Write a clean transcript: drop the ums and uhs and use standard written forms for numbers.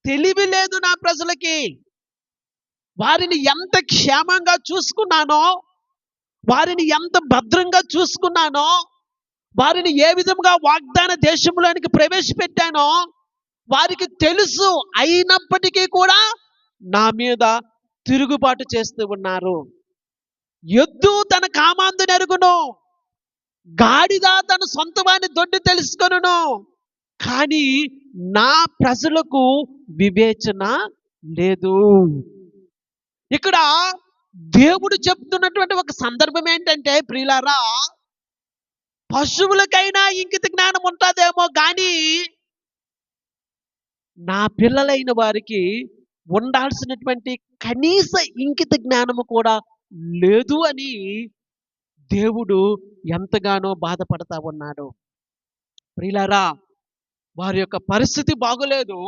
తెలివి లేదు నా ప్రజలకి. వారిని ఎంత క్షేమంగా చూసుకున్నానో, వారిని ఎంత భద్రంగా చూసుకున్నానో, వారిని ఏ విధముగా వాగ్దాన దేశంలోనికి ప్రవేశపెట్టానో వారికి తెలుసు. అయినప్పటికీ కూడా నా మీద తిరుగుబాటు చేస్తూ ఉన్నారు. ఎద్దు తన కామాందునెరుగును, గాడిద తన సొంత వాని దొడ్డి తెలుసుకొనును. కానీ నా ప్రజలకు వివేచన లేదు. ఇక్కడ దేవుడు చెప్తున్నటువంటి ఒక సందర్భం ఏంటంటే ప్రియులారా, పశువులకైనా ఇంకిత జ్ఞానం ఉంటుందేమో కానీ నా పిల్లలైన వారికి ఉండాల్సినటువంటి కనీస ఇంకిత జ్ఞానము కూడా లేదు అని దేవుడు ఎంతగానో బాధపడతా ఉన్నాడు. ప్రియులారా, వారి యొక్క పరిస్థితి బాగోలేదు.